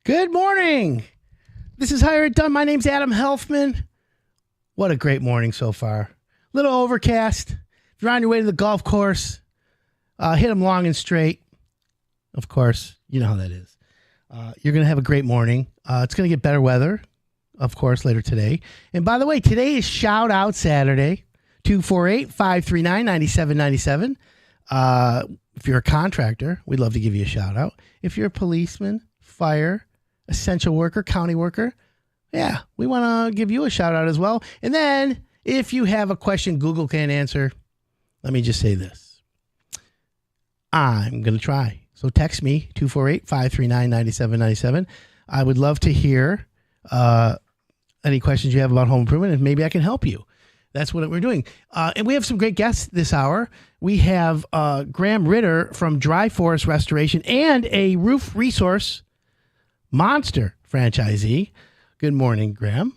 Good morning. This is Hire It Done. My name's Adam Helfman. What a great morning so far. Little overcast. If you're on your way to the golf course, hit them long and straight. Of course, you know how that is. You're going to have a great morning. It's going to get better weather, of course, later today. And by the way, today is Shout Out Saturday, 248-539-9797. If you're a contractor, we'd love to give you a shout out. If you're a policeman, fire, essential worker, county worker, yeah, we want to give you a shout out as well. And then if you have a question Google can't answer, let me just say this. I'm going to try. So text me, 248-539-9797. I would love to hear any questions you have about home improvement, and maybe I can help you. That's what we're doing. And we have some great guests this hour. We have Graham Ritter from Dry Forest Restoration and a roof resource monster franchisee. Good morning, Graham.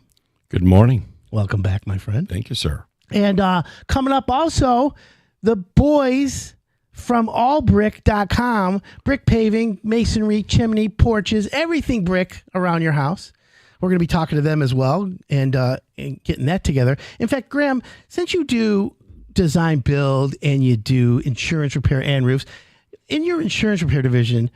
Good morning. Welcome back, my friend. Thank you, sir. And coming up also, the boys from allbrick.com, brick paving, masonry, chimney, porches, everything brick around your house. We're going to be talking to them as well and getting that together. In fact, Graham, since you do design build and you do insurance repair and roofs, in your insurance repair division,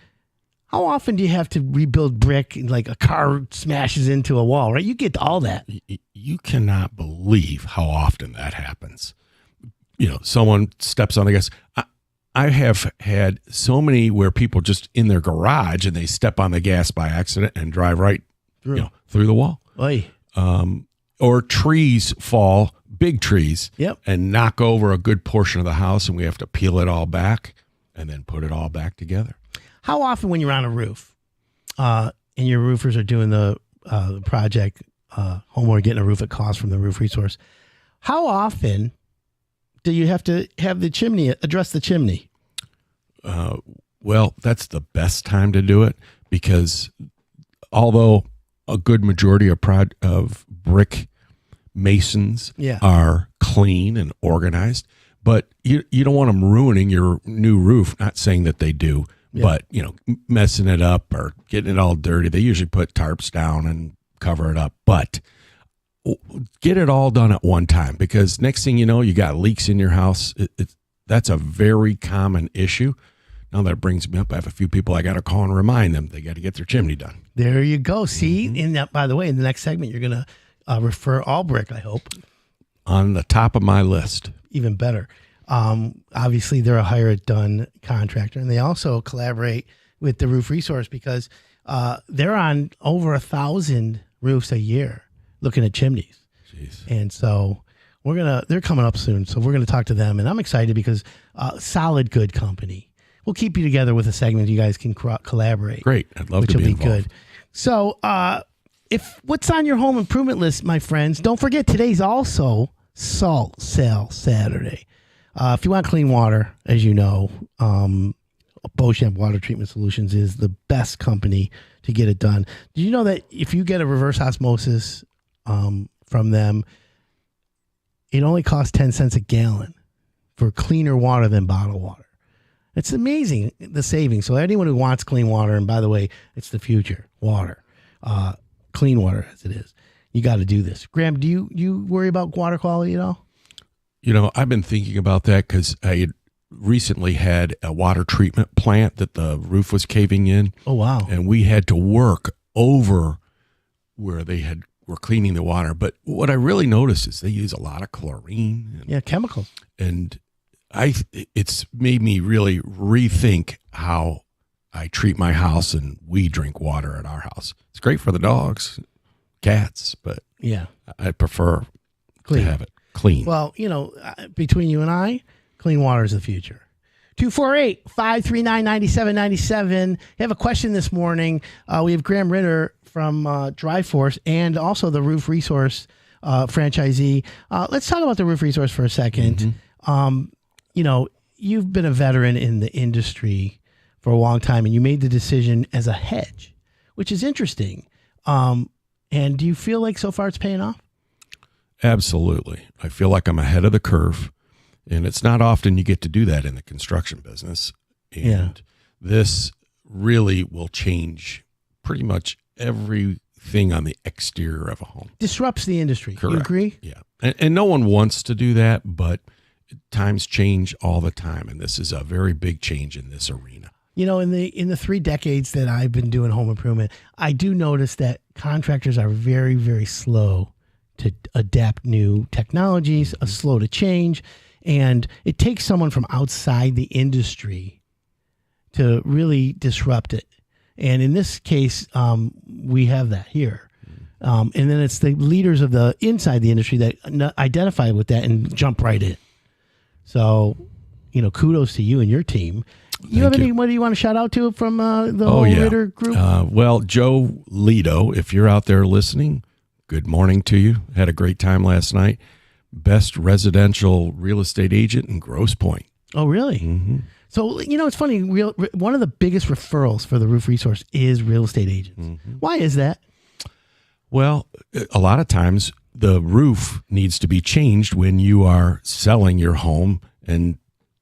how often do you have to rebuild brick like a car smashes into a wall, right? You get all that. You cannot believe how often that happens. You know, someone steps on the gas. I have had so many where people just in their garage and they step on the gas by accident and drive right through the wall. Oy. Or trees fall, big trees, and knock over a good portion of the house, and we have to peel it all back and then put it all back together. How often when you're on a roof and your roofers are doing the project, homeowner getting a roof at cost from the roof resource, how often do you have to have the chimney, address the chimney? Well, that's the best time to do it because although a good majority of brick masons are clean and organized, but you don't want them ruining your new roof. Not saying that they do, but messing it up or getting it all dirty. They usually put tarps down and cover it up, but get it all done at one time because next thing you know, you got leaks in your house. That's a very common issue. Now that brings me up, I have a few people I got to call and remind them they got to get their chimney done. There you go. See, in that, by the way, in the next segment, you're going to refer All Brick, I hope. On the top of my list. Even better. Obviously, they're a Hire It Done contractor, and they also collaborate with the Roof Resource because they're on over 1,000 roofs a year looking at chimneys. Jeez. And so they're coming up soon, so we're going to talk to them, and I'm excited because solid, good company. We'll keep you together with a segment you guys can collaborate. Great. I'd love to be involved. Good. So if what's on your home improvement list, my friends, don't forget today's also Salt Sale Saturday. If you want clean water, as you know, Beauchamp Water Treatment Solutions is the best company to get it done. Did you know that if you get a reverse osmosis from them, it only costs 10 cents a gallon for cleaner water than bottled water? It's amazing, the savings. So anyone who wants clean water, and by the way, it's the future, water, clean water as it is, you got to do this. Graham, do you worry about water quality at all? I've been thinking about that because I had recently had a water treatment plant that the roof was caving in. Oh, wow. And we had to work over where they were cleaning the water. But what I really noticed is they use a lot of chlorine. Chemicals. And it's made me really rethink how I treat my house and we drink water at our house. It's great for the dogs, cats, but I prefer to have it clean. Well, between you and I, clean water is the future. 248-539-9797. I have a question this morning. We have Graham Ritter from Dry Forest and also the Roof Resource franchisee. Let's talk about the Roof Resource for a second. You've been a veteran in the industry for a long time, and you made the decision as a hedge, which is interesting. And do you feel like so far it's paying off? Absolutely. I feel like I'm ahead of the curve, and it's not often you get to do that in the construction business. And this really will change pretty much everything on the exterior of a home. Disrupts the industry. Correct. You agree? Yeah. And no one wants to do that, but times change all the time. And this is a very big change in this arena. You know, in the 3 decades that I've been doing home improvement, I do notice that contractors are very, very slow to adapt new technologies, slow to change. And it takes someone from outside the industry to really disrupt it. And in this case, we have that here. And then it's the leaders of the inside the industry that identify with that and jump right in. So, you know, kudos to you and your team. You have anybody you want to shout out to from the Ritter group? Well, Joe Lido, if you're out there listening, good morning to you. Had a great time last night. Best residential real estate agent in Grosse Pointe. Oh, really? Mm-hmm. So, you know, it's funny. One of the biggest referrals for the Roof Resource is real estate agents. Mm-hmm. Why is that? Well, a lot of times the roof needs to be changed when you are selling your home and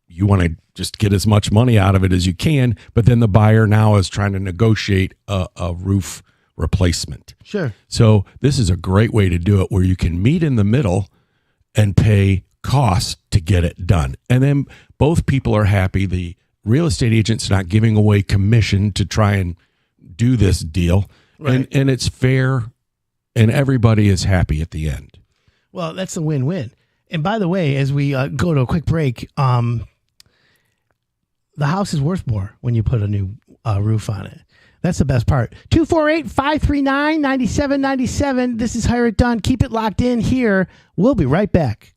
you want to just get as much money out of it as you can, but then the buyer now is trying to negotiate a roof replacement. Sure. So this is a great way to do it where you can meet in the middle and pay cost to get it done. And then both people are happy. The real estate agent's not giving away commission to try and do this deal. Right. And it's fair and everybody is happy at the end. Well, that's a win-win. And by the way, as we go to a quick break, the house is worth more when you put a new roof on it. That's the best part. 248-539-9797. This is Hire It Done. Keep it locked in here. We'll be right back.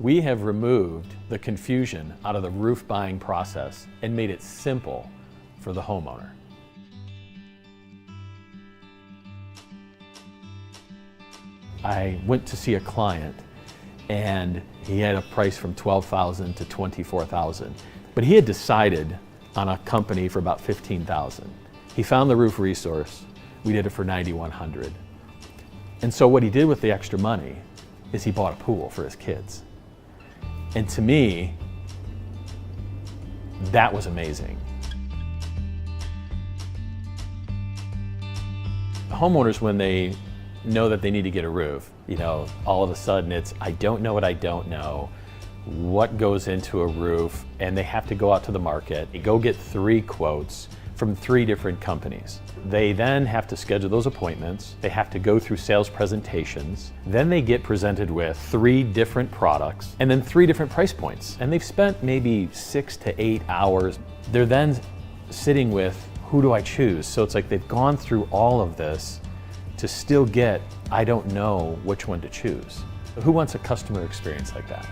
We have removed the confusion out of the roof buying process and made it simple for the homeowner. I went to see a client and he had a price from $12,000 to $24,000, but he had decided on a company for about $15,000. He found the Roof Resource. We did it for $9,100. And so what he did with the extra money is he bought a pool for his kids. And to me, that was amazing. Homeowners, when they know that they need to get a roof, you know, all of a sudden it's, I don't know what I don't know, what goes into a roof, and they have to go out to the market, go get 3 quotes from 3 different companies. They then have to schedule those appointments, they have to go through sales presentations, then they get presented with 3 different products, and then 3 different price points. And they've spent maybe 6 to 8 hours. They're then sitting with, who do I choose? So it's like they've gone through all of this to still get, I don't know which one to choose. Who wants a customer experience like that?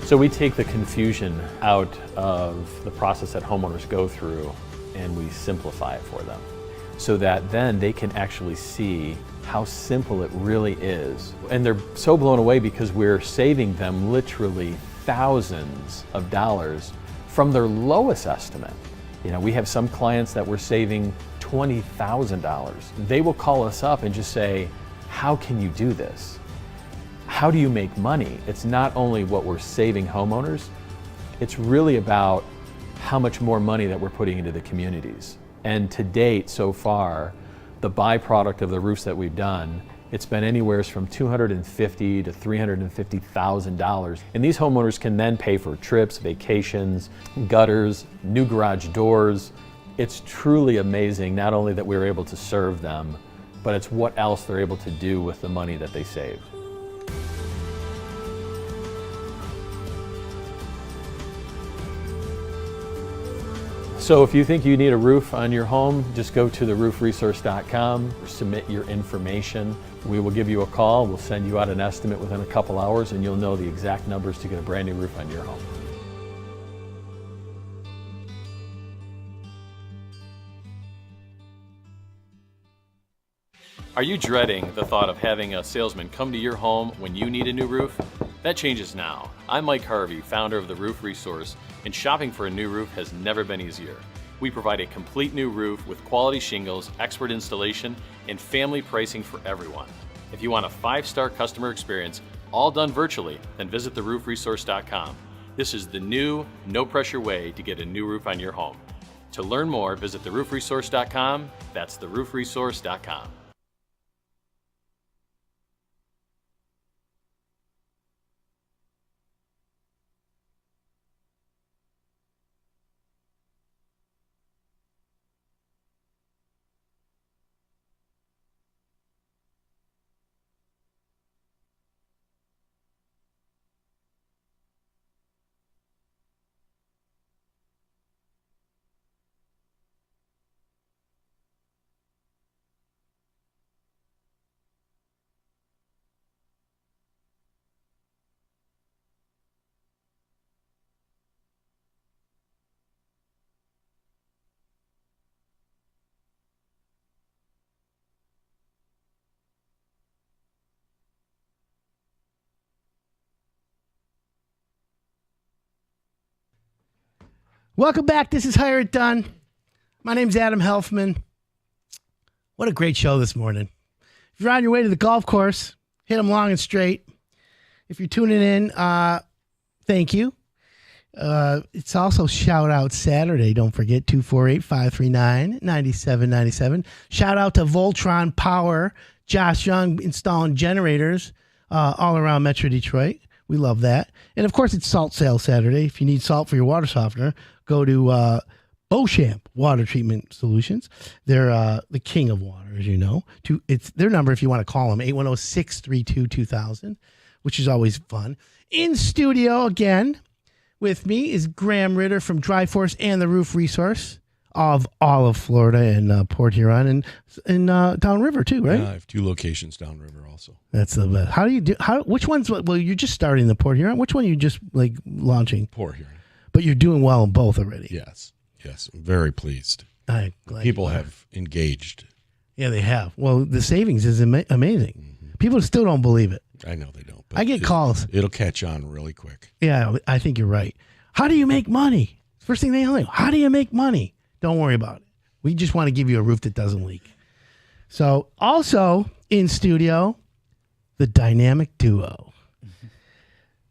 So we take the confusion out of the process that homeowners go through and we simplify it for them so that then they can actually see how simple it really is. And they're so blown away because we're saving them literally thousands of dollars from their lowest estimate. You know, we have some clients that we're saving $20,000. They will call us up and just say, how can you do this? How do you make money? It's not only what we're saving homeowners, it's really about how much more money that we're putting into the communities. And to date, so far, the byproduct of the roofs that we've done, it's been anywhere from $250,000 to $350,000. And these homeowners can then pay for trips, vacations, gutters, new garage doors. It's truly amazing, not only that we're able to serve them, but it's what else they're able to do with the money that they save. So if you think you need a roof on your home, just go to theroofresource.com, submit your information. We will give you a call, we'll send you out an estimate within a couple hours, and you'll know the exact numbers to get a brand new roof on your home. Are you dreading the thought of having a salesman come to your home when you need a new roof? That changes now. I'm Mike Harvey, founder of The Roof Resource, and shopping for a new roof has never been easier. We provide a complete new roof with quality shingles, expert installation, and family pricing for everyone. If you want a 5-star customer experience, all done virtually, then visit theroofresource.com. This is the new, no-pressure way to get a new roof on your home. To learn more, visit theroofresource.com. That's theroofresource.com. Welcome back. This is Hire It Done. My name's Adam Helfman. What a great show this morning. If you're on your way to the golf course, hit them long and straight. If you're tuning in, thank you. It's also Shout Out Saturday. Don't forget, 248-539-9797. Shout out to Voltron Power. Josh Young installing generators all around Metro Detroit. We love that. And, of course, it's Salt Sale Saturday. If you need salt for your water softener, go to Beauchamp Water Treatment Solutions. They're the king of water, as you know. It's their number if you want to call them, 810-632-2000, which is always fun. In studio again with me is Graham Ritter from Dry Force and the Roof Resource of all of Florida and Port Huron and downriver too, right? Yeah, I have 2 locations downriver also. That's the best. How do you do? Which ones? Well, you're just starting the Port Huron. Which one are you just like launching? Port Huron. But you're doing well in both already. Yes. I'm very pleased. I'm glad people have engaged. Yeah, they have. Well, the savings is amazing. Mm-hmm. People still don't believe it. I know they don't. But I get calls. It'll catch on really quick. Yeah, I think you're right. How do you make money? First thing they tell you, how do you make money? Don't worry about it. We just want to give you a roof that doesn't leak. So also in studio, the dynamic duo.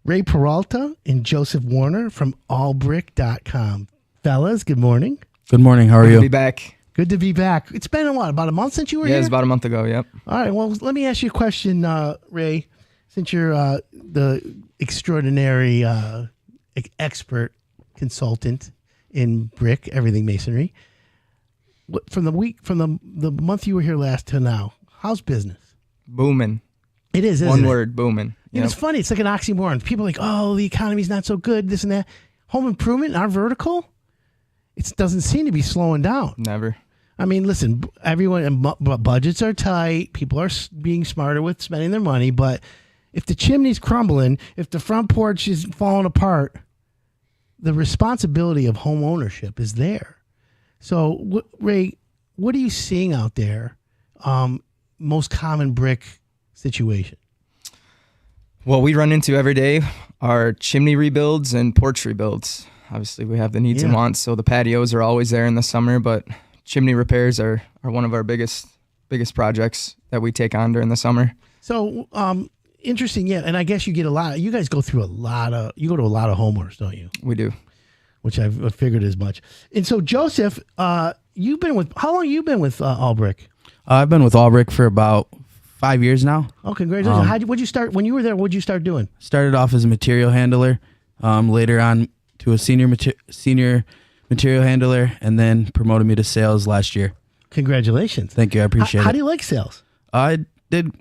Ray Peralta and Joseph Warner from allbrick.com. Fellas, good morning. Good morning. How are you? Good to be back. Good to be back. It's been about a month since you were here? Yeah, it's about a month ago, yep. All right, well, let me ask you a question, Ray, since you're the extraordinary expert consultant in brick, everything masonry. From the month you were here last to now, how's business? Booming. It is, isn't One it? word, booming. Yep. It's funny. It's like an oxymoron. People are like, oh, the economy's not so good, this and that. Home improvement, our vertical, it doesn't seem to be slowing down. Never. I mean, listen, budgets are tight. People are being smarter with spending their money. But if the chimney's crumbling, if the front porch is falling apart, the responsibility of home ownership is there. So, Ray, what are you seeing out there? Most common brick situation? What we run into every day are chimney rebuilds and porch rebuilds. Obviously, we have the needs and wants, so the patios are always there in the summer, but chimney repairs are one of our biggest projects that we take on during the summer. So, interesting, yeah. And I guess you guys go to a lot of homeowners, don't you? We do. Which I've figured as much. And so, Joseph, how long have you been with Allbrick? I've been with Allbrick for about 5 years now. Oh, congratulations. What'd you start, when you were there, what'd you start doing? Started off as a material handler, later on to a senior material handler, and then promoted me to sales last year. Congratulations. Thank you. I appreciate it. How do you like sales? I did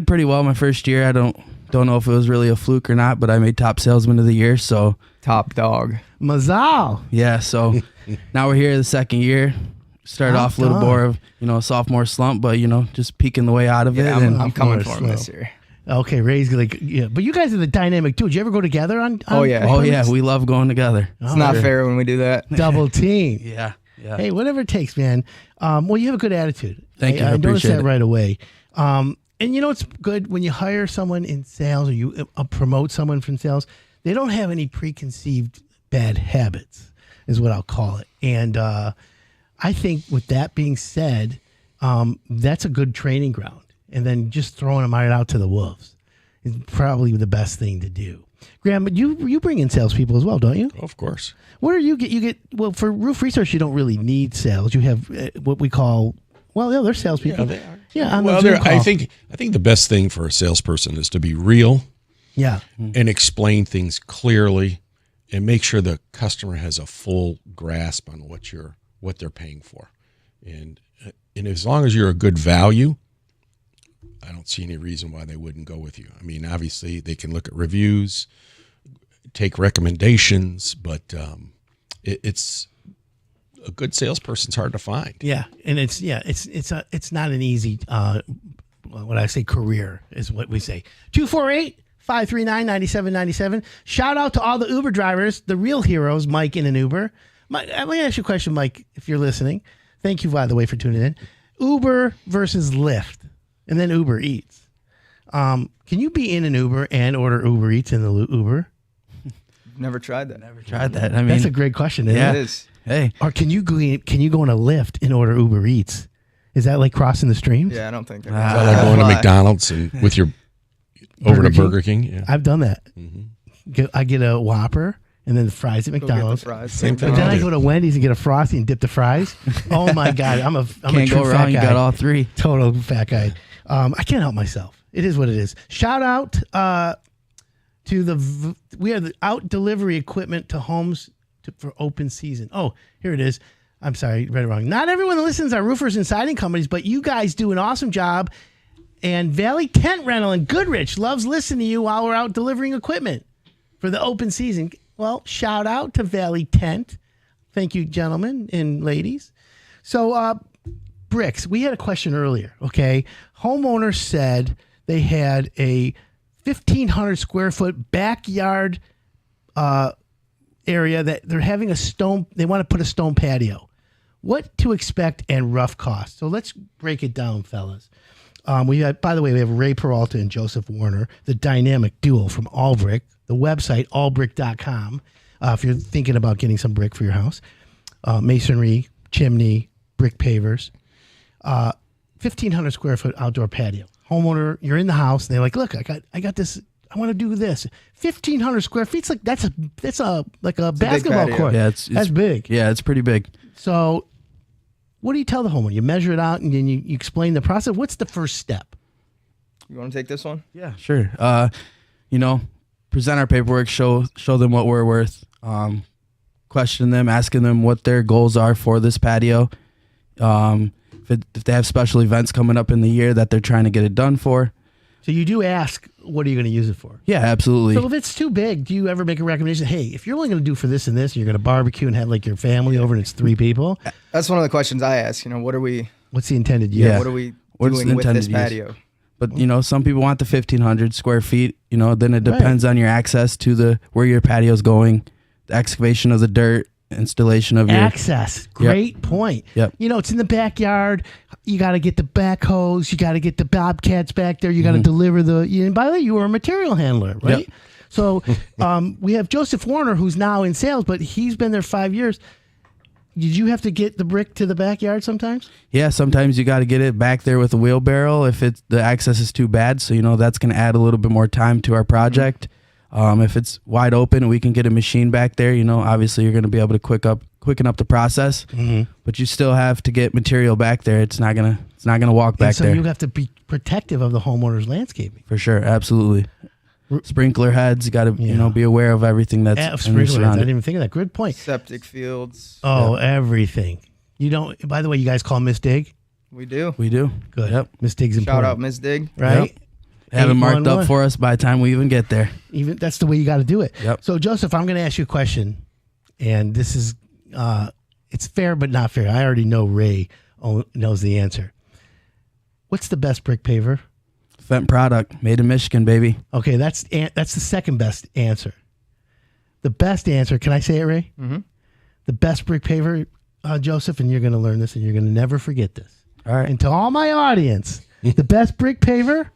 pretty well my first year. I don't know if it was really a fluke or not, but I made top salesman of the year. So top dog. Mazal. Yeah. So now we're here the second year. Started off a little more of, a sophomore slump, but, just peeking the way out of it. I'm coming for him this year. Okay, Ray's like, yeah. But you guys are the dynamic too. Did you ever go together on Oh, yeah. Oh, yeah. We love going together. It's not fair when we do that. Double team. Yeah. Hey, whatever it takes, man. Well, you have a good attitude. Thank you. I noticed appreciate that it. right away. And it's good when you hire someone in sales or you promote someone from sales, they don't have any preconceived bad habits is what I'll call it. And I think with that being said, that's a good training ground. And then just throwing them right out to the wolves is probably the best thing to do. Graham, but you bring in salespeople as well, don't you? Of course. What do you get? You get, well, for Roof Resource, you don't really need sales. You have what we call, well, yeah, they're salespeople. Yeah, they are. Yeah, on well, the Zoom call. I think the best thing for a salesperson is to be real. Yeah. And explain things clearly and make sure the customer has a full grasp on what they're paying for. And as long as you're a good value, I don't see any reason why they wouldn't go with you. I mean, obviously they can look at reviews, take recommendations, but it's a good salesperson's hard to find. Yeah, and it's not an easy what I say career is what we say. 248-539-9797. Shout out to all the Uber drivers, the real heroes, Mike in an Uber. Mike, let me ask you a question, Mike, if you're listening. Thank you, by the way, for tuning in. Uber versus Lyft, and then Uber Eats. Can you be in an Uber and order Uber Eats in the Uber? Never tried that. I mean, that's a great question. Isn't yeah, It it? is. Hey, Or can you go in a Lyft and order Uber Eats? Is that like crossing the streams? Yeah, I don't think. Is that like going to McDonald's and with your over to Burger King? Yeah. I've done that. Mm-hmm. I get a Whopper and then the fries at McDonald's. Same thing. But then I go to Wendy's and get a Frosty and dip the fries. Oh my God, I'm a can't true go fat wrong. guy. You got all three. Total fat guy. I can't help myself. It is what it is. Shout out to we have the out delivery equipment to homes for open season. Oh, here it is. I'm sorry, read it wrong. Not everyone that listens are roofers and siding companies, but you guys do an awesome job. And Valley Tent Rental in Goodrich loves listening to you while we're out delivering equipment for the open season. Well, shout out to Valley Tent. Thank you, gentlemen and ladies. So, bricks. We had a question earlier, okay? Homeowners said they had a 1,500 square foot backyard area that they're having they want to put a stone patio. What to expect and rough cost. So let's break it down, fellas. By the way, we have Ray Peralta and Joseph Warner, the dynamic duo from Allbrick, the website allbrick.com. If you're thinking about getting some brick for your house, masonry, chimney, brick pavers, 1,500 square foot outdoor patio. Homeowner, you're in the house, and they're like, "Look, I got this. I want to do this. 1,500 square feet. It's like that's a basketball court. Yeah, that's big. Yeah, it's pretty big. So, what do you tell the homeowner? You measure it out, and then you explain the process. What's the first step? You want to take this one? Yeah, sure. Present our paperwork, show them what we're worth, question them, asking them what their goals are for this patio. If they have special events coming up in the year that they're trying to get it done for. So you do ask, what are you going to use it for? Yeah, absolutely. So if it's too big, do you ever make a recommendation? Hey, if you're only going to do for this and this, and you're going to barbecue and have like your family over and it's 3 people. That's one of the questions I ask. What's the intended use? Yeah. What are we What's doing the with this intended use? patio? But some people want the 1,500 square feet. Then it depends on your access to where your patio's going, the excavation of the dirt, installation of your access. Great point. Yep. It's in the backyard. You got to get the backhoes. You got to get the bobcats back there. You got to deliver and by the way, you were a material handler, right? Yep. So we have Joseph Warner, who's now in sales, but he's been there 5 years. Did you have to get the brick to the backyard sometimes? Yeah, sometimes you got to get it back there with a wheelbarrow if the access is too bad. So, that's going to add a little bit more time to our project. If it's wide open and we can get a machine back there, obviously you're going to be able to quicken up the process. But you still have to get material back there. It's not gonna walk back there. So you have to be protective of the homeowner's landscaping. For sure, absolutely. Sprinkler heads, you got to be aware of everything that's sprinkler heads. I didn't even think of that. Good point. Septic fields. Oh, everything. You don't. By the way, you guys call Miss Dig? We do. Good. Yep. Miss Dig's important. Shout out Miss Dig. Right. Yep. Have it marked up for us by the time we even get there. Even that's the way you got to do it. Yep. So Joseph, I'm going to ask you a question, and this is it's fair but not fair. I already know Ray knows the answer. What's the best brick paver? Fent product, made in Michigan, baby. Okay, that's the second best answer. The best answer, can I say it, Ray? Mm-hmm. The best brick paver, Joseph, and you're going to learn this, and you're going to never forget this. All right. And to all my audience, the best brick paver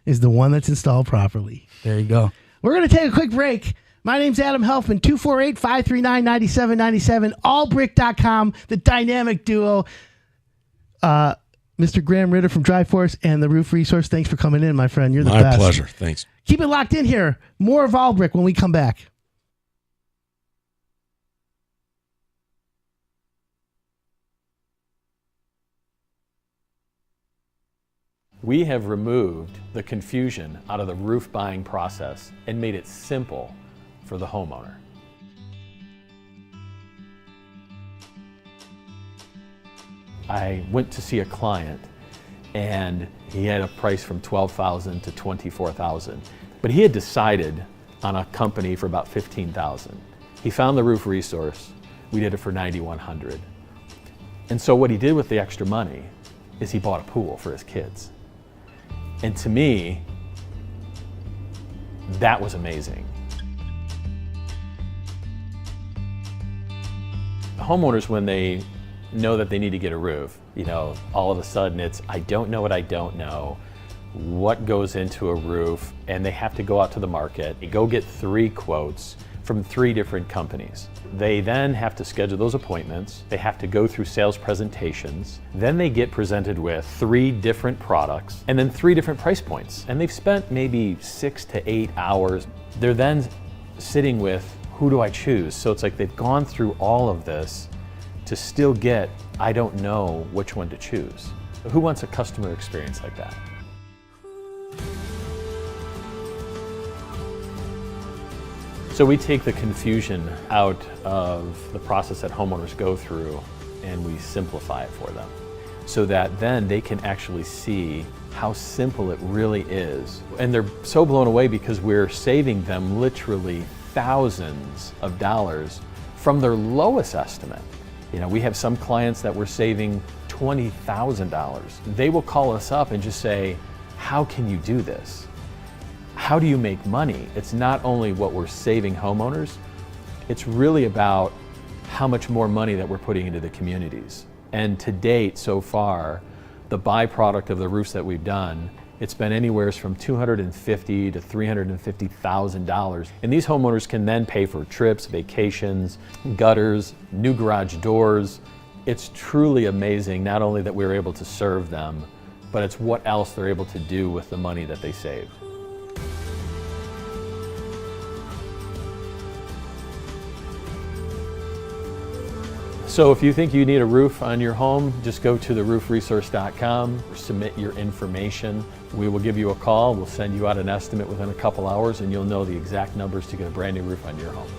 is the one that's installed properly. There you go. We're going to take a quick break. My name's Adam Helfman, 248-539-9797, allbrick.com, the dynamic duo. Mr. Graham Ritter from Dry Force and the Roof Resource, thanks for coming in, my friend. You're the best. My pleasure. Thanks. Keep it locked in here. More of Allbrick when we come back. We have removed the confusion out of the roof buying process and made it simple for the homeowner. I went to see a client and he had a price from $12,000 to $24,000, but he had decided on a company for about $15,000. He found the Roof Resource. We did it for $9,100. And so what he did with the extra money is he bought a pool for his kids. And to me, that was amazing. Homeowners, when they know that they need to get a roof, all of a sudden it's, I don't know what I don't know, what goes into a roof, and they have to go out to the market, go get 3 quotes from 3 different companies. They then have to schedule those appointments, they have to go through sales presentations, then they get presented with 3 different products, and then 3 different price points. And they've spent maybe 6 to 8 hours. They're then sitting with, who do I choose? So it's like they've gone through all of this to still get, I don't know which one to choose. Who wants a customer experience like that? So we take the confusion out of the process that homeowners go through and we simplify it for them so that then they can actually see how simple it really is. And they're so blown away because we're saving them literally thousands of dollars from their lowest estimate. We have some clients that we're saving $20,000. They will call us up and just say, how can you do this? How do you make money? It's not only what we're saving homeowners, it's really about how much more money that we're putting into the communities. And to date, so far, the byproduct of the roofs that we've done, it's been anywhere from $250,000 to $350,000. And these homeowners can then pay for trips, vacations, gutters, new garage doors. It's truly amazing, not only that we're able to serve them, but it's what else they're able to do with the money that they save. So if you think you need a roof on your home, just go to theroofresource.com, submit your information. We will give you a call, we'll send you out an estimate within a couple hours, and you'll know the exact numbers to get a brand new roof on your home.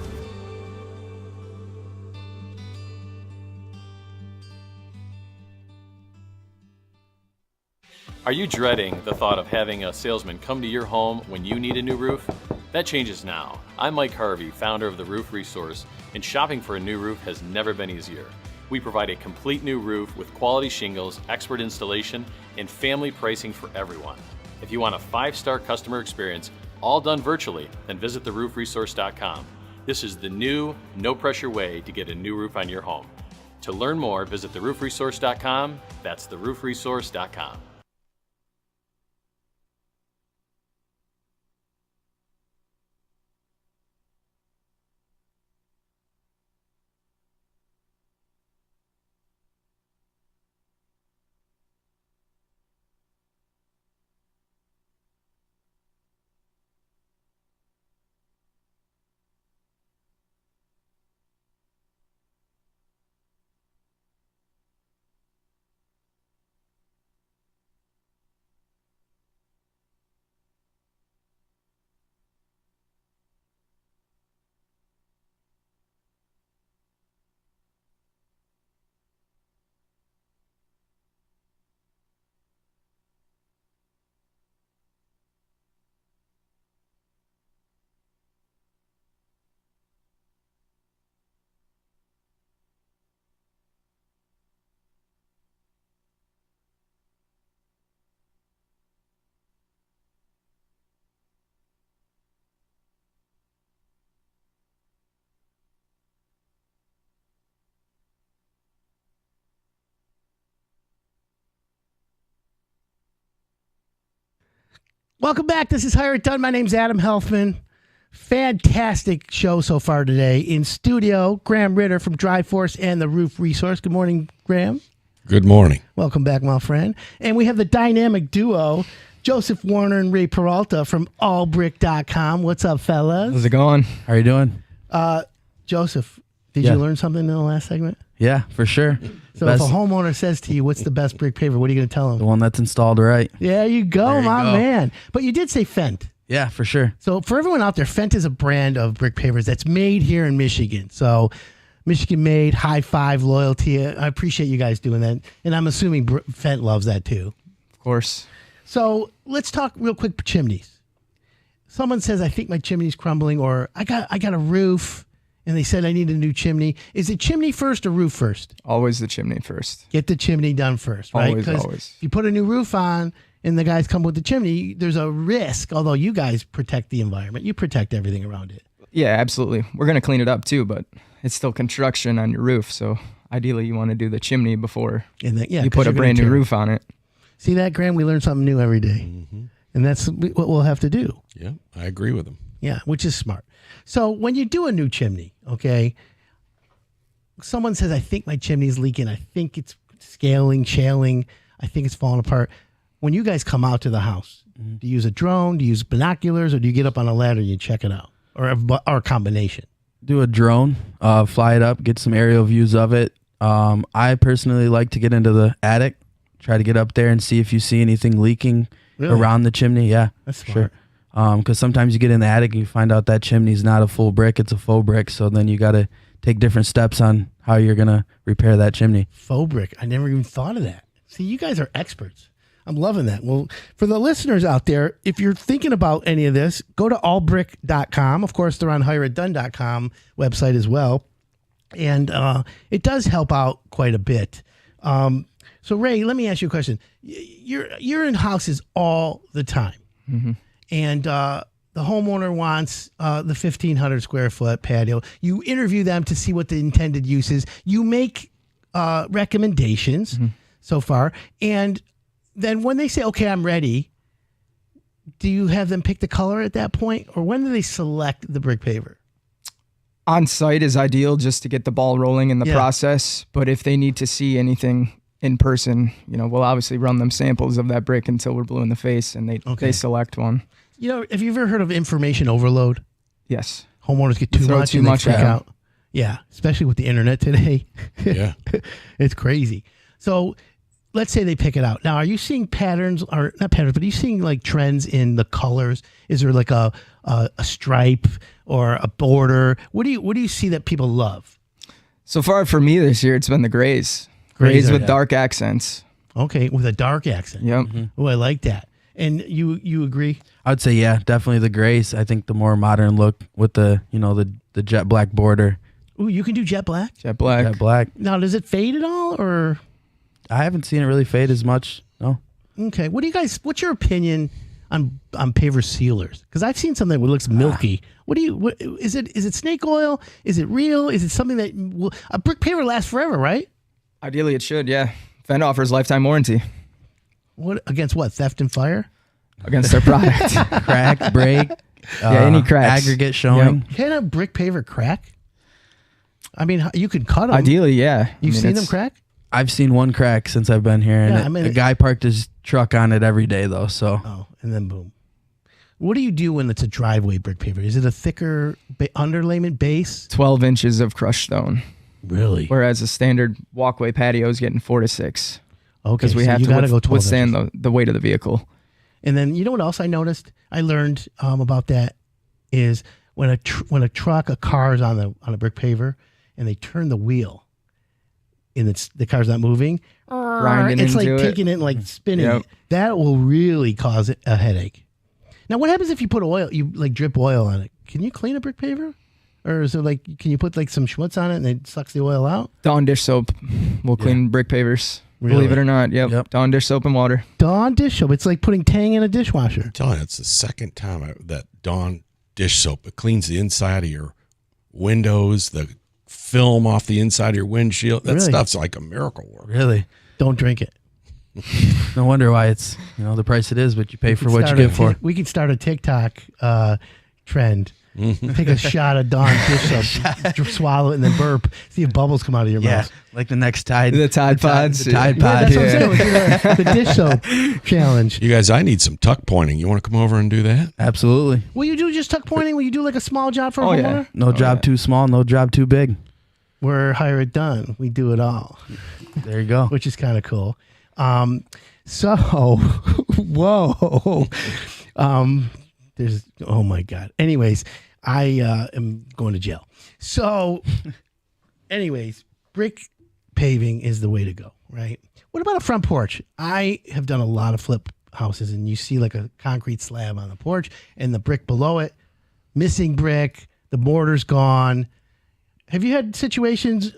Are you dreading the thought of having a salesman come to your home when you need a new roof? That changes now. I'm Mike Harvey, founder of the Roof Resource, and shopping for a new roof has never been easier. We provide a complete new roof with quality shingles, expert installation, and family pricing for everyone. If you want a 5-star customer experience, all done virtually, then visit theroofresource.com. This is the new, no-pressure way to get a new roof on your home. To learn more, visit theroofresource.com. That's theroofresource.com. Welcome back. This is Hire It Done. My name's Adam Helfman. Fantastic show so far today. In studio, Graham Ritter from Dry Force and the Roof Resource. Good morning, Graham. Good morning. Welcome back, my friend. And we have the dynamic duo, Joseph Warner and Ray Peralta from allbrick.com. What's up, fellas? How's it going? How are you doing? Joseph, did you learn something in the last segment? Yeah, for sure. So if a homeowner says to you, what's the best brick paver, what are you going to tell them? The one that's installed right. There you go, man. But you did say Fent. Yeah, for sure. So for everyone out there, Fent is a brand of brick pavers that's made here in Michigan. So Michigan made, high five, loyalty. I appreciate you guys doing that. And I'm assuming Fent loves that too. Of course. So let's talk real quick chimneys. Someone says, I think my chimney's crumbling, or I got a roof and they said I need a new chimney. Is it chimney first or roof first? Always the chimney first. Get the chimney done first, right? Always. If you put a new roof on and the guys come with the chimney, there's a risk, although you guys protect the environment. You protect everything around it. Yeah, absolutely. We're going to clean it up too, but it's still construction on your roof. So ideally you want to do the chimney before you put a brand new roof on it. See that, Graham? We learn something new every day. Mm-hmm. And that's what we'll have to do. Yeah, I agree with him. Yeah, which is smart. So when you do a new chimney, okay, someone says, I think my chimney's leaking. I think it's shailing. I think it's falling apart. When you guys come out to the house, do you use a drone? Do you use binoculars? Or do you get up on a ladder and you check it out? Or a combination? Do a drone, fly it up, get some aerial views of it. I personally like to get into the attic, try to get up there and see if you see anything leaking around the chimney. Yeah, that's smart. Sure. Because sometimes you get in the attic and you find out that chimney's not a full brick, it's a faux brick. So then you got to take different steps on how you're going to repair that chimney. Faux brick. I never even thought of that. See, you guys are experts. I'm loving that. Well, for the listeners out there, if you're thinking about any of this, go to allbrick.com. Of course, they're on hireitdone.com website as well. And it does help out quite a bit. So, Ray, let me ask you a question. You're in houses all the time. Mm-hmm. And the homeowner wants the 1,500 square foot patio. You interview them to see what the intended use is. You make recommendations so far. And then when they say, okay, I'm ready, do you have them pick the color at that point? Or when do they select the brick paver? On site is ideal just to get the ball rolling in the process. But if they need to see anything in person, we'll obviously run them samples of that brick until we're blue in the face and they select one. Have you ever heard of information overload? Yes. Homeowners get too much and they freak out. Yeah, especially with the internet today. Yeah. It's crazy. So let's say they pick it out. Now, are you seeing patterns, or not patterns, but are you seeing like trends in the colors? Is there like a stripe or a border? What do you see that people love? So far for me this year, it's been the grays. Grays with dark accents. Okay, with a dark accent. Yep. Mm-hmm. Oh, I like that. And you agree? I would say, yeah, definitely the grays. I think the more modern look with the jet black border. Ooh, you can do jet black? Jet black. Now, does it fade at all, or? I haven't seen it really fade as much. No. Okay. What's your opinion on paver sealers? Because I've seen something that looks milky. What is it snake oil? Is it real? Is it something that a brick paver lasts forever, right? Ideally it should, yeah. Fent offers lifetime warranty. What against what? Theft and fire? Against their product. Crack, break. Any cracks. Aggregate showing. Yep. Can a brick paver crack? I mean, you could cut them. Ideally, yeah. You've seen them crack? I've seen one crack since I've been here, and a guy parked his truck on it every day, though. So. Oh, and then boom. What do you do when it's a driveway brick paver? Is it a thicker underlayment base? 12 inches of crushed stone. Really? Whereas a standard walkway patio is getting 4 to 6. Okay, because we have to withstand the weight of the vehicle. And then you know what else I noticed? I learned about that is when a car is on a brick paver and they turn the wheel and the car's not moving, it's like taking it and like spinning it. That will really cause a headache. Now, what happens if you put oil? You like drip oil on it. Can you clean a brick paver? Or is it like, can you put like some schmutz on it and it sucks the oil out? Dawn dish soap will clean brick pavers. Really? Believe it or not. Yep. Dawn dish soap and water. Dawn dish soap. It's like putting Tang in a dishwasher. I'm telling you, it's the second time that Dawn dish soap, it cleans the inside of your windows, the film off the inside of your windshield. That stuff's like a miracle work. Really? Don't drink it. No wonder why it's the price it is, but you pay for what you get for. We could start a TikTok trend Take a shot of Dawn dish soap, swallow it, and then burp. See if bubbles come out of your mouth. Like the next Tide. The Tide Pods. The Tide Yeah, Pod. that's what I'm saying. The dish soap challenge. You guys, I need some tuck pointing. You want to come over and do that? Absolutely. Will you do just tuck pointing? Will you do like a small job for a Oh, homeowner? yeah. No job too small, no job too big. We're Hire It Done. We do it all, There you go. which is kind of cool. So, whoa. There's, oh my God. Anyways, I am going to jail. So, anyways, brick paving is the way to go, right? What about a front porch? I have done a lot of flip houses, and you see like a concrete slab on the porch and the brick below it, missing brick, the mortar's gone. Have you had situations,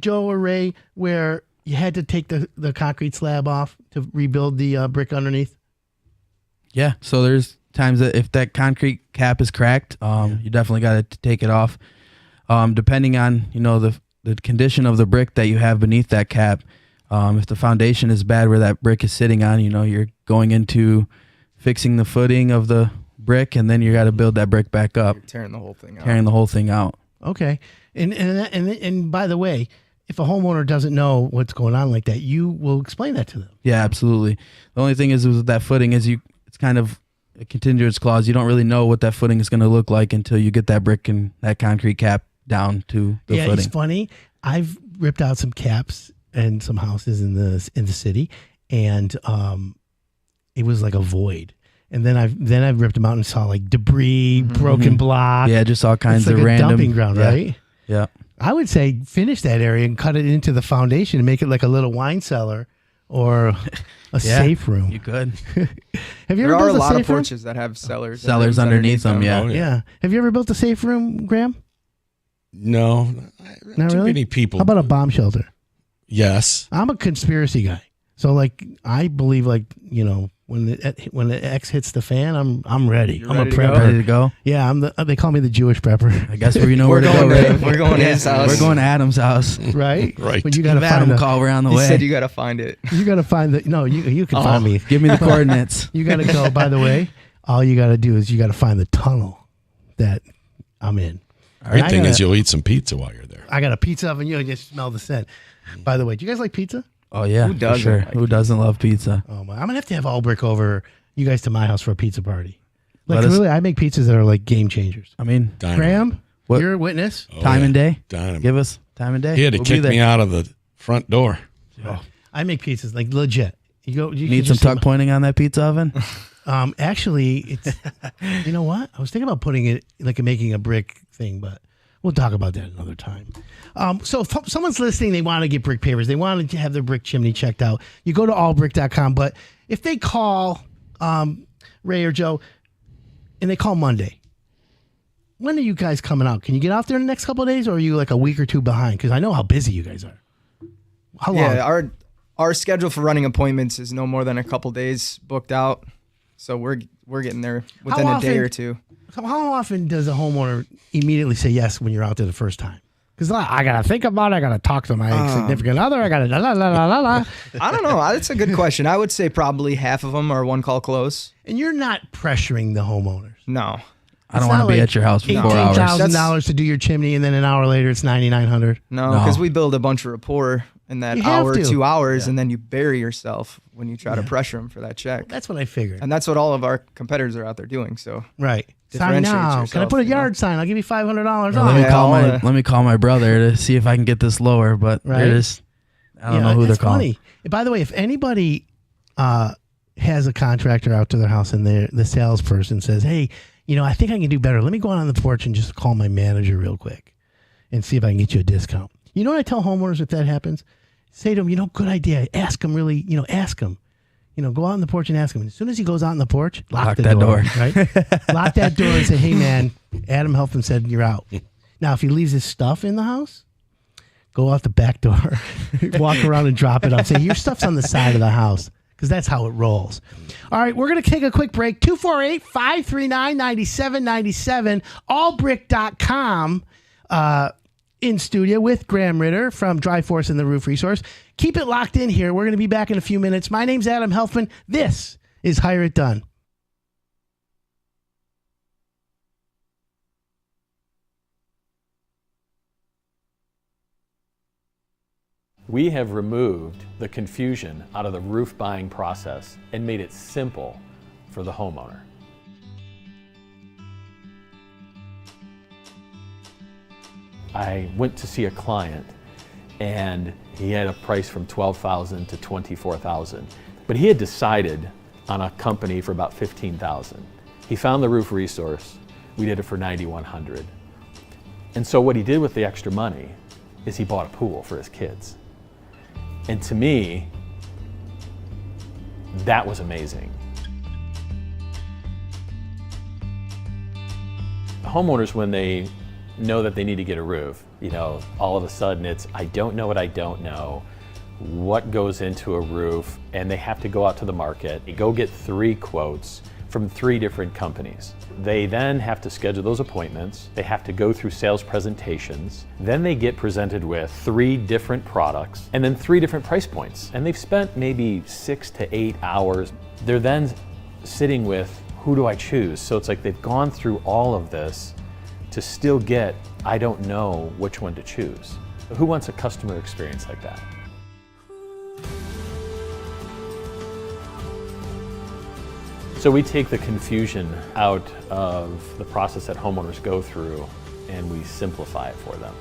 Joe or Ray, where you had to take the concrete slab off to rebuild the brick underneath? Yeah. So there's times that if that concrete cap is cracked, you definitely got to take it off. Depending on, the condition of the brick that you have beneath that cap. If the foundation is bad where that brick is sitting on, you're going into fixing the footing of the brick, and then you got to build that brick back up. You're tearing the whole thing out. Tearing the whole thing out. Okay. And by the way, if a homeowner doesn't know what's going on like that, you will explain that to them. Yeah, absolutely. The only thing is with that footing is it's kind of a continuous clause. You don't really know what that footing is going to look like until you get that brick and that concrete cap down to the footing. It's funny. I've ripped out some caps and some houses in the city, and it was like a void. And then I've ripped them out and saw like debris, broken block. Yeah, just all kinds it's like of a random dumping ground, right? Yeah. I would say finish that area and cut it into the foundation and make it like a little wine cellar or a safe room. You could. Have you There ever are built a lot of safe room? porches that have cellars. Cellars underneath them, yeah. Oh, Yeah. Have you ever built a safe room, Graham? No, Not too really? many people. How about a bomb shelter? Yes. I'm a conspiracy guy. So like I believe when the X hits the fan, I'm ready. You're I'm ready a to prepper. go? Ready to go? Yeah, they call me the Jewish prepper. I guess we know We're where to go, going right? to- we're going to his house. We're going to Adam's house. Right? Right. But you gotta Give find Adam a the, call. We're on the He way. said you got to find it. you gotta find the no, you can find me. Give me the coordinates. You gotta go, by the way, all you gotta do is you gotta find the tunnel that I'm in. Great I thing gotta- is you'll eat some pizza while you're there. I got a pizza oven, you just smell the scent. By the way, do you guys like pizza? Oh, yeah. Who doesn't for sure. like Who doesn't love pizza? Oh my, I'm gonna have to have all brick over you guys to my house for a pizza party. Like Let us- really, I make pizzas that are like game changers. I mean, Dynamite. Graham, What- you're a witness. Oh, time yeah. and day. Dynamite. Give us time and day. He had to We'll be kick there. me out of the front door. I make pizzas like legit. You go. You Need can some just tuck pointing on that pizza oven? Actually, it's. You know what? I was thinking about putting it like making a brick thing, but we'll talk about that another time. So if someone's listening, they want to get brick pavers. They want to have their brick chimney checked out. You go to allbrick.com. But if they call Ray or Joe, and they call Monday, when are you guys coming out? Can you get out there in the next couple of days, or are you like a week or two behind? Because I know how busy you guys are. How long? Yeah, our schedule for running appointments is no more than a couple days booked out. So we're getting there within How a day often- or two. So how often does a homeowner immediately say yes when you're out there the first time? Because I got to think about it. I got to talk to my significant other. I got to la la la la la. I don't know. That's a good question. I would say probably half of them are one call close. And you're not pressuring the homeowners. No. I don't want to be at your house for 4 hours. $18,000 to do your chimney, and then an hour later it's $9,900. No, No. because we build a bunch of rapport in that You have hour, to. 2 hours, and then you bury yourself when you try to pressure them for that check. That's what I figured. And that's what all of our competitors are out there doing. So Right. Sign differentiates now. Can I yourself, put a you know? yard sign? I'll give you $500 Let off. me Yeah, call all my the- let me call my brother to see if I can get this lower. But Right. they're just I don't know who they're that's calling. funny. By the way, if anybody has a contractor out to their house and the salesperson says, hey, I think I can do better. Let me go out on the porch and just call my manager real quick and see if I can get you a discount. You know what I tell homeowners if that happens? Say to them, good idea. Ask them really, ask them. Go out on the porch and ask him. And as soon as he goes out on the porch, lock the that door. right? Lock that door and say, hey, man, Adam Helfman said you're out. Now, if he leaves his stuff in the house, go out the back door, walk around and drop it off. Say, your stuff's on the side of the house, because that's how it rolls. All right, we're going to take a quick break. 248-539-9797, allbrick.com. In studio with Graham Ritter from Dry Force and the Roof Resource. Keep it locked in here. We're going to be back in a few minutes. My name's Adam Helfman. This is Hire It Done. We have removed the confusion out of the roof buying process and made it simple for the homeowner. I went to see a client and he had a price from $12,000 to $24,000, but he had decided on a company for about $15,000. He found the roof resource. We did it for $9,100. And so what he did with the extra money is he bought a pool for his kids. And to me, that was amazing. Homeowners, when they know that they need to get a roof, all of a sudden it's, I don't know what I don't know, what goes into a roof, and they have to go out to the market, go get 3 quotes from 3 different companies. They then have to schedule those appointments. They have to go through sales presentations. Then they get presented with 3 different products and then 3 different price points. And they've spent maybe 6 to 8 hours. They're then sitting with, who do I choose? So it's like they've gone through all of this to still get, I don't know which one to choose. Who wants a customer experience like that? So we take the confusion out of the process that homeowners go through and we simplify it for them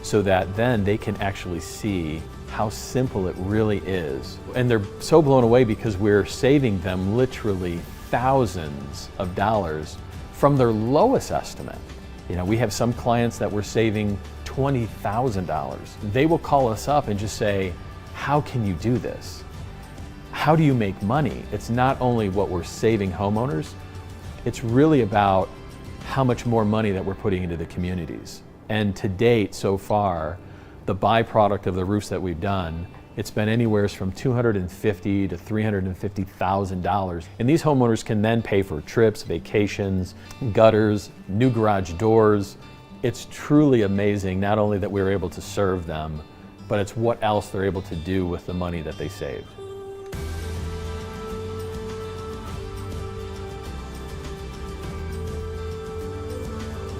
so that then they can actually see how simple it really is. And they're so blown away because we're saving them literally thousands of dollars from their lowest estimate. We have some clients that we're saving $20,000. They will call us up and just say, how can you do this? How do you make money? It's not only what we're saving homeowners, it's really about how much more money that we're putting into the communities. And to date, so far, the byproduct of the roofs that we've done, it's been anywhere from $250,000 to $350,000. And these homeowners can then pay for trips, vacations, gutters, new garage doors. It's truly amazing, not only that we're able to serve them, but it's what else they're able to do with the money that they saved.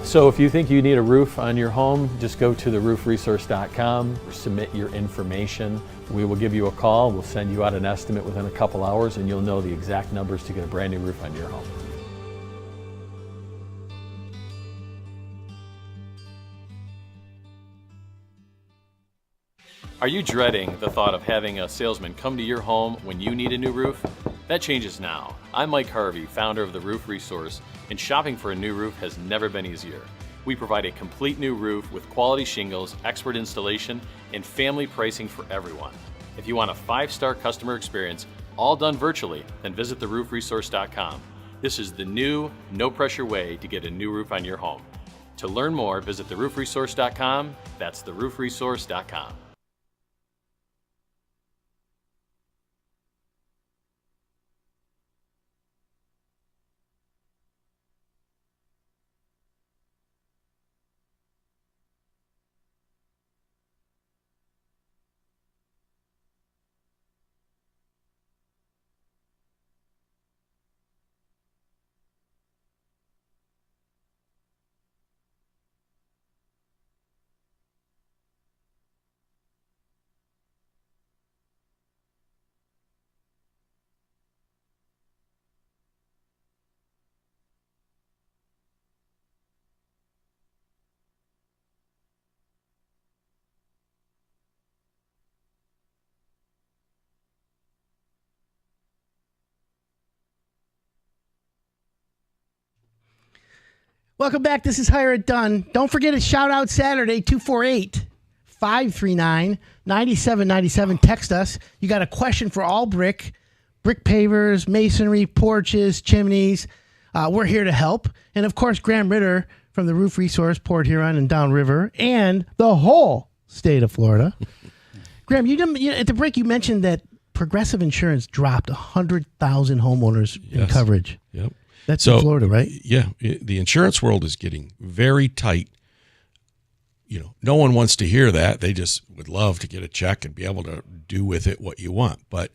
So if you think you need a roof on your home, just go to theroofresource.com, submit your information. We will give you a call. We'll send you out an estimate within a couple hours and you'll know the exact numbers to get a brand new roof on your home. Are you dreading the thought of having a salesman come to your home when you need a new roof? That changes now. I'm Mike Harvey, founder of The Roof Resource, and shopping for a new roof has never been easier. We provide a complete new roof with quality shingles, expert installation, and family pricing for everyone. If you want a 5-star customer experience, all done virtually, then visit theroofresource.com. This is the new, no-pressure way to get a new roof on your home. To learn more, visit theroofresource.com. That's theroofresource.com. Welcome back. This is Hire It Done. Don't forget a shout out Saturday, 248-539-9797. Text us. You got a question for all brick pavers, masonry, porches, chimneys. We're here to help. And of course, Graham Ritter from the Roof Resource, Port Huron and Downriver, and the whole state of Florida. Graham, at the break, you mentioned that Progressive Insurance dropped 100,000 homeowners in coverage. Yep. That's in Florida, right? Yeah. The insurance world is getting very tight. No one wants to hear that. They just would love to get a check and be able to do with it what you want. But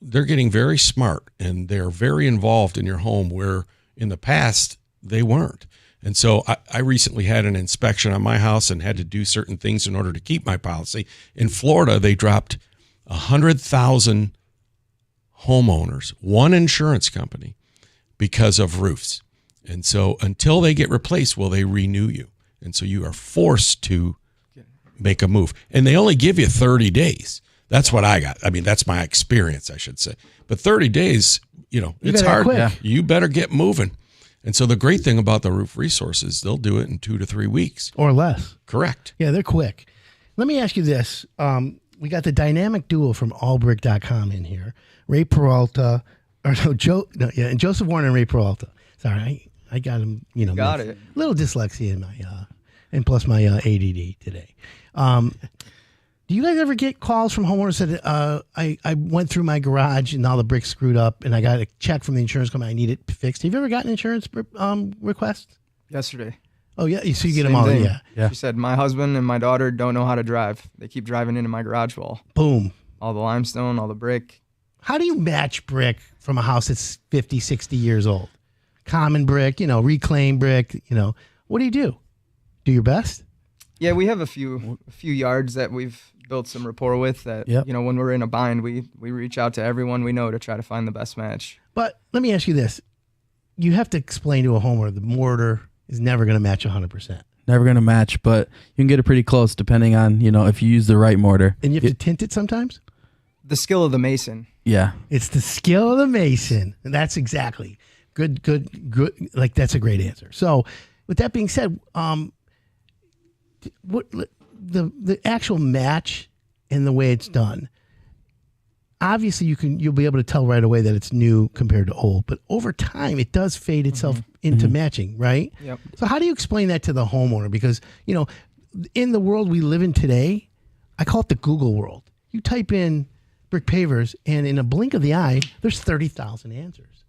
they're getting very smart and they're very involved in your home where in the past they weren't. And so I recently had an inspection on my house and had to do certain things in order to keep my policy. In Florida, they dropped 100,000 homeowners, one insurance company, because of roofs. And so until they get replaced, will they renew you? And so you are forced to make a move. And they only give you 30 days. That's what I got. I mean, that's my experience, I should say. But 30 days, it's hard. Yeah. You better get moving. And so the great thing about the Roof Resources, they'll do it in 2 to 3 weeks. Or less. Correct. Yeah, they're quick. Let me ask you this. We got the dynamic duo from allbrick.com in here. Ray Peralta, and Joseph Warren and Ray Peralta. Sorry, I got him, Got it. Little dyslexia in my, and plus my ADD today. Do you guys ever get calls from homeowners that I went through my garage and all the bricks screwed up and I got a check from the insurance company, I need it fixed? Have you ever gotten insurance requests? Yesterday. Oh, yeah. So you get Same them all. thing. Yeah. She said, my husband and my daughter don't know how to drive. They keep driving into my garage wall. Boom. All the limestone, all the brick. How do you match brick from a house that's 50, 60 years old? Common brick, reclaimed brick, what do you do? Do your best? Yeah, we have a few yards that we've built some rapport with that, when we're in a bind, we reach out to everyone we know to try to find the best match. But let me ask you this. You have to explain to a homeowner the mortar is never going to match 100%. Never going to match, but you can get it pretty close depending on, if you use the right mortar. And you have to tint it sometimes? The skill of the mason. Yeah. It's the skill of the mason. And that's exactly. Good. Like, that's a great answer. So with that being said, what the actual match and the way it's done, obviously you'll be able to tell right away that it's new compared to old, but over time it does fade itself into matching, right? Yep. So how do you explain that to the homeowner? Because in the world we live in today, I call it the Google world. You type in brick pavers and in a blink of the eye there's 30,000 answers.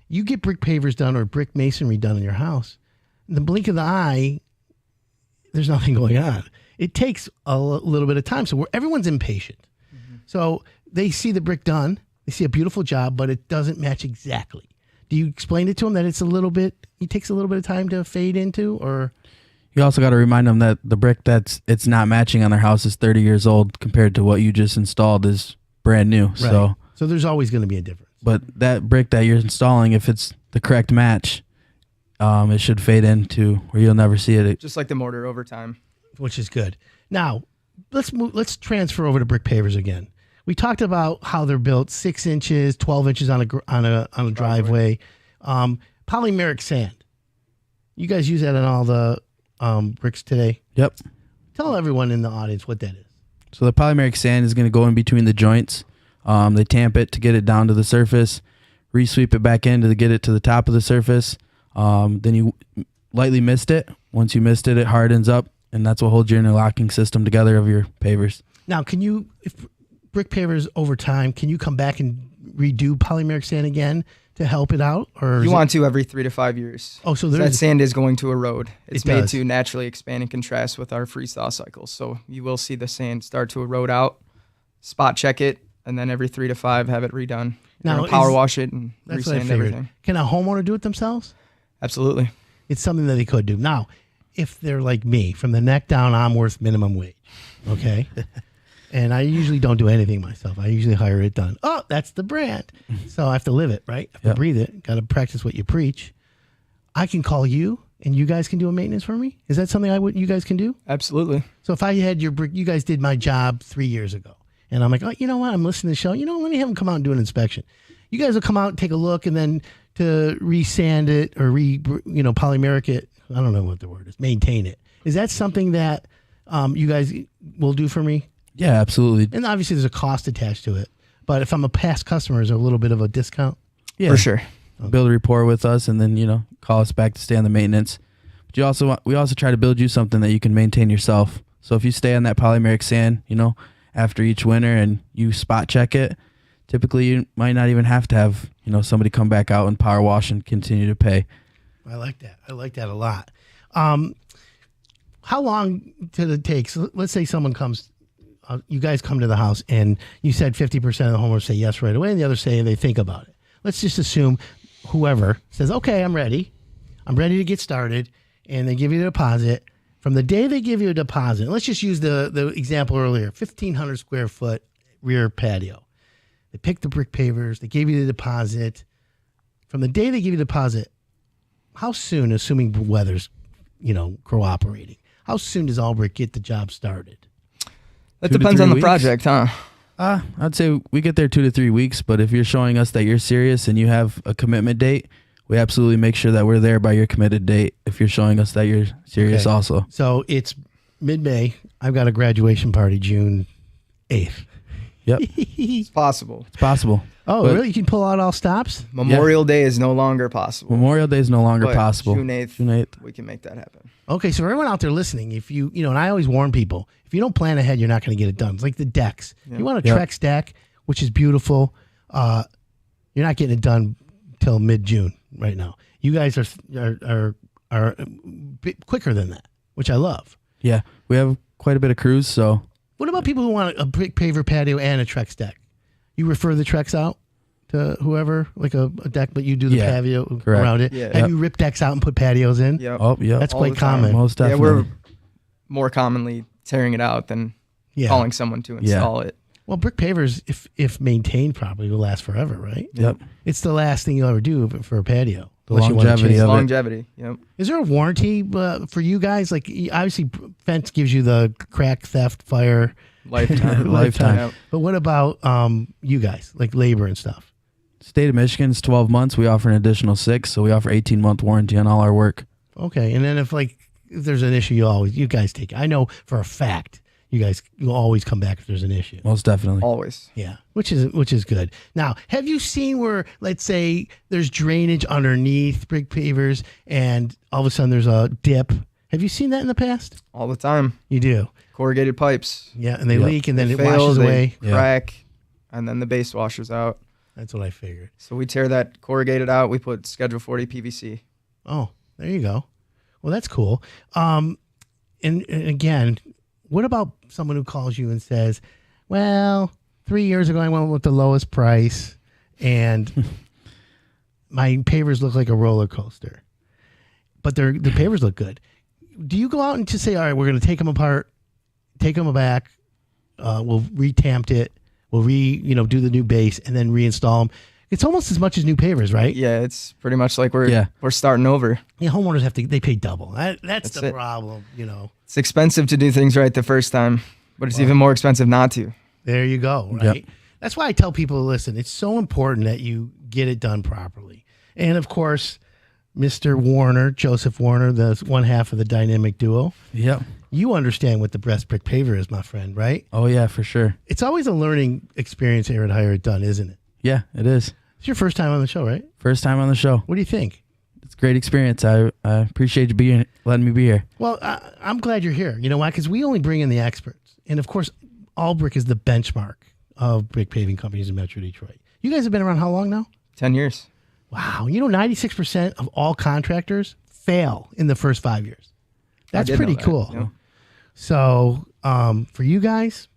You get brick pavers done or brick masonry done in your house, in the blink of the eye there's nothing going on. It takes a little bit of time. So everyone's impatient. So they see the brick done. They see a beautiful job, but it doesn't match exactly. Do you explain it to them that it takes a little bit of time to fade into, or? You also got to remind them that the brick it's not matching on their house is 30 years old compared to what you just installed is brand new. Right. So there's always going to be a difference. But that brick that you're installing, if it's the correct match, it should fade into where you'll never see it. Just like the mortar over time. Which is good. Now, let's transfer over to brick pavers again. We talked about how they're built 6 inches, 12 inches on a driveway. Polymeric sand. You guys use that on all the bricks today? Yep. Tell everyone in the audience what that is. So the polymeric sand is going to go in between the joints. They tamp it to get it down to the surface, re-sweep it back in to get it to the top of the surface. Then you lightly mist it. Once you mist it, it hardens up, and that's what holds your interlocking system together of your pavers. Now, if brick pavers over time, can you come back and redo polymeric sand again to help it out? Or you want to every 3 to 5 years. Oh, so that sand is going to erode. It's made does. to naturally expand and contrast with our freeze-thaw cycles. So you will see the sand start to erode out. Spot check it, and then every 3 to 5 have it redone. Now, power wash it and that's what I resand figured. everything. Can a homeowner do it themselves? Absolutely. It's something that they could do. Now, if they're like me, from the neck down, I'm worth minimum wage. Okay. And I usually don't do anything myself. I usually hire it done. Oh, that's the brand. So I have to live it, right? I have to breathe it. Got to practice what you preach. I can call you and you guys can do a maintenance for me. Is that something you guys can do? Absolutely. So if I had you guys did my job 3 years ago and I'm like, oh, you know what? I'm listening to the show. Let me have them come out and do an inspection. You guys will come out and take a look, and then to resand it or polymeric it. I don't know what the word is. Maintain it. Is that something that you guys will do for me? Yeah, absolutely. And obviously there's a cost attached to it. But if I'm a past customer, is there a little bit of a discount? Yeah, for sure. Build a rapport with us, and then call us back to stay on the maintenance. But we also try to build you something that you can maintain yourself. So if you stay on that polymeric sand, after each winter and you spot check it, typically you might not even have to have somebody come back out and power wash and continue to pay. I like that. I like that a lot. How long did it take? So let's say someone comes, you guys come to the house, and you said 50% of the homeowners say yes right away, and the others say they think about it. Let's just assume whoever says, okay, I'm ready to get started, and they give you the deposit. From the day they give you a deposit, let's just use the example earlier, 1,500 square foot rear patio. They picked the brick pavers. They gave you the deposit. From the day they give you the deposit, how soon, assuming weather's, cooperating, how soon does Allbrick get the job started? That depends on the project, huh? I'd say we get there 2 to 3 weeks, but if you're showing us that you're serious and you have a commitment date, we absolutely make sure that we're there by your committed date if you're showing us that you're serious also. So it's mid-May. I've got a graduation party June 8th. Yep. It's possible. It's possible. Oh, But really? You can pull out all stops? Memorial Day is no longer possible. Memorial Day is no longer But possible. June 8th, June 8th. we can make that happen. Okay, so for everyone out there listening, if you and I always warn people, if you don't plan ahead, you're not going to get it done. It's like the decks. Yeah. You want a Trex deck, which is beautiful. You're not getting it done till mid-June right now. You guys are a bit quicker than that, which I love. Yeah, we have quite a bit of crews, so. What about people who want a brick paver patio and a Trex deck? You refer the Trex out to whoever, like a deck, but you do the patio around it. Yeah. Have you ripped decks out and put patios in? Yep. Oh, yeah. That's All quite the time. common. Most Yeah, definitely. we're more commonly tearing it out than calling someone to install it. Well, brick pavers, if maintained properly, will last forever, right? Yep. It's the last thing you'll ever do for a patio. The unless you wanna longevity change of it. it. Longevity. Yep. Is there a warranty for you guys? Like, obviously, fence gives you the crack, theft, fire, Lifetime. Lifetime. Yep. But what about you guys, like labor and stuff? State of Michigan is 12 months. We offer an additional 6, so we offer 18-month warranty on all our work. Okay, and then if there's an issue, you guys take it. I know for a fact you'll always come back if there's an issue. Most definitely. Always. Yeah, which is good. Now, have you seen where, let's say, there's drainage underneath brick pavers, and all of a sudden there's a dip? Have you seen that in the past? All the time. You do. Corrugated pipes. Yeah, and they leak, and then They it fail, washes they away. crack, and then the base washers out. That's what I figured. So we tear that corrugated out. We put Schedule 40 PVC. Oh, there you go. Well, that's cool. And again, what about someone who calls you and says, well, 3 years ago I went with the lowest price and my pavers look like a roller coaster, but the pavers look good. Do you go out and just say, all right, we're going to take them apart, take them back, we'll re-tamped it, we'll do the new base and then reinstall them? It's almost as much as new pavers, right? Yeah, it's pretty much like we're starting over. Yeah, homeowners they pay double. That's the it. problem, It's expensive to do things right the first time, but it's even more expensive not to. There you go, right? Yep. That's why I tell people, listen, it's so important that you get it done properly. And of course, Mr. Warner, Joseph Warner, the one half of the dynamic duo. Yep. You understand what the breast brick paver is, my friend, right? Oh, yeah, for sure. It's always a learning experience here at Hire It Done, isn't it? Yeah, it is. It's your first time on the show, right? First time on the show. What do you think? It's a great experience. I appreciate you letting me be here. Well, I'm glad you're here. You know why? Because we only bring in the experts. And of course, Allbrick is the benchmark of brick paving companies in Metro Detroit. You guys have been around how long now? 10 years. Wow. 96% of all contractors fail in the first 5 years. That's pretty cool. Yeah. So for you guys,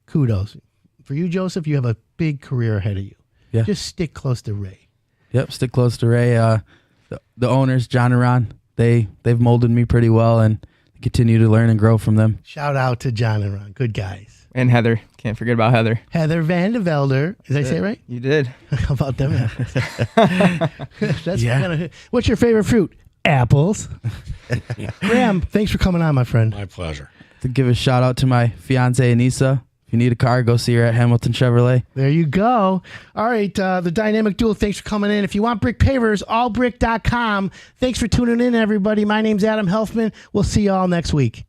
kudos. For you, Joseph, you have a big career ahead of you. Yeah. Just stick close to Ray. Yep, stick close to Ray. The owners, John and Ron, they've molded me pretty well and continue to learn and grow from them. Shout out to John and Ron. Good guys. And Heather. Can't forget about Heather. Heather Van de Velder. Did I say it right? You did. How about them apples? That's what's your favorite fruit? Apples. Graham, thanks for coming on, my friend. My pleasure. To give a shout out to my fiance, Anissa. If you need a car, go see her at Hamilton Chevrolet. There you go. All right, the Dynamic Duo, thanks for coming in. If you want brick pavers, allbrick.com. Thanks for tuning in, everybody. My name's Adam Helfman. We'll see you all next week.